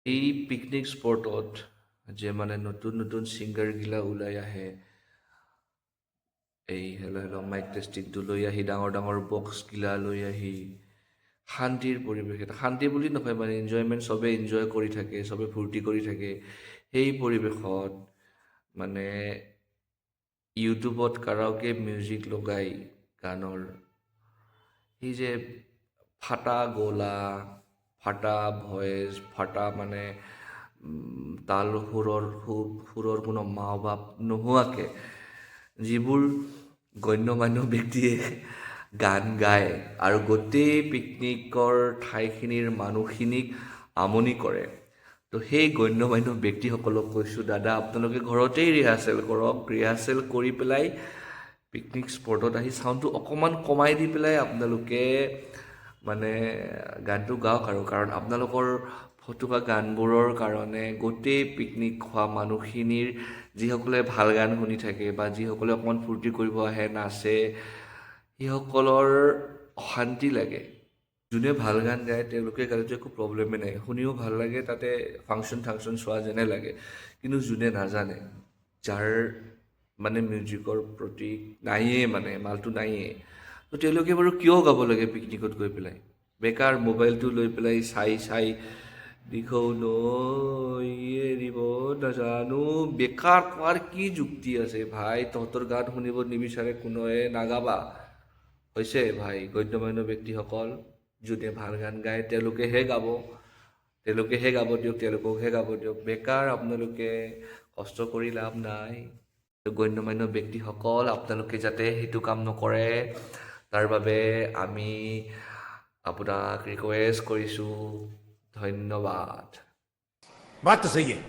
এই পিকনিক স্পটত যে মানে নতুন নতুন ছিংগাৰগিলা ওলাই আহে, এই হেল্ল' হেল্ল' মাইক টেষ্টিংটো লৈ আহি ডাঙৰ ডাঙৰ বক্সগিলা লৈ আহি শান্তিৰ পৰিৱেশ এটা, শান্তি বুলি নহয় মানে এনজয়মেণ্ট, চবে এনজয় কৰি থাকে, চবে ফূৰ্তি কৰি থাকে। সেই পৰিৱেশত মানে ইউটিউবত কাৰাওকে মিউজিক লগাই গানৰ সেই যে ফাটা গলা, ফাটা ভইচ, ফাটা মানে তাল সুৰৰ কোনো মাও ভাৱ নোহোৱাকৈ যিবোৰ গণ্যমান্য ব্যক্তিয়ে গান গায় আৰু গোটেই পিকনিকৰ ঠাইখিনিৰ মানুহখিনিক আমনি কৰে, তো সেই গণ্যমান্য ব্যক্তিসকলক কৈছোঁ, দাদা আপোনালোকে ঘৰতেই ৰিহাৰ্চেল কৰক, ৰিহাৰ্চেল কৰি পেলাই পিকনিক স্পটত আহি চাউণ্ডটো অকণমান কমাই দি পেলাই আপোনালোকে মানে গানটো গাওক। আৰু কাৰণ আপোনালোকৰ ফটুৱা গানবোৰৰ কাৰণে গোটেই পিকনিক খোৱা মানুহখিনিৰ, যিসকলে ভাল গান শুনি থাকে বা যিসকলে অকণমান ফূৰ্তি কৰিব আহে, নাচে, সেইসকলৰ অশান্তি লাগে। যোনে ভাল গান গায় তেওঁলোকে গালেতো একো প্ৰব্লেমেই নাই, শুনিও ভাল লাগে, তাতে ফাংচন চোৱা যেনে লাগে। কিন্তু যোনে নাজানে, যাৰ মানে মিউজিকৰ প্ৰতি নায়েই, মানে মালটো নায়েই, তো তেওঁলোকে বাৰু কিয় গাব লাগে পিকনিকত গৈ পেলাই? বেকাৰ মোবাইলটো লৈ পেলাই চাই দিখৌ নৈ এৰিব নাজানো, বেকাৰ কোৱাৰ কি যুক্তি আছে ভাই? তহঁতৰ গান শুনিব নিবিচাৰে কোনোৱে, নাগাবা। হৈছে ভাই, গণ্যমান্য ব্যক্তিসকল যোনে ভাল গান গায় তেওঁলোকেহে গাব দিয়ক, তেওঁলোককহে গাব দিয়ক। বেকাৰ আপোনালোকে কষ্ট কৰি লাভ নাই। গণ্যমান্য ব্যক্তিসকল, আপোনালোকে যাতে সেইটো কাম নকৰে তাৰ বাবে আমি আপোনাক ৰিকুৱেষ্ট কৰিছোঁ। ধন্যবাদ। बात तो सही है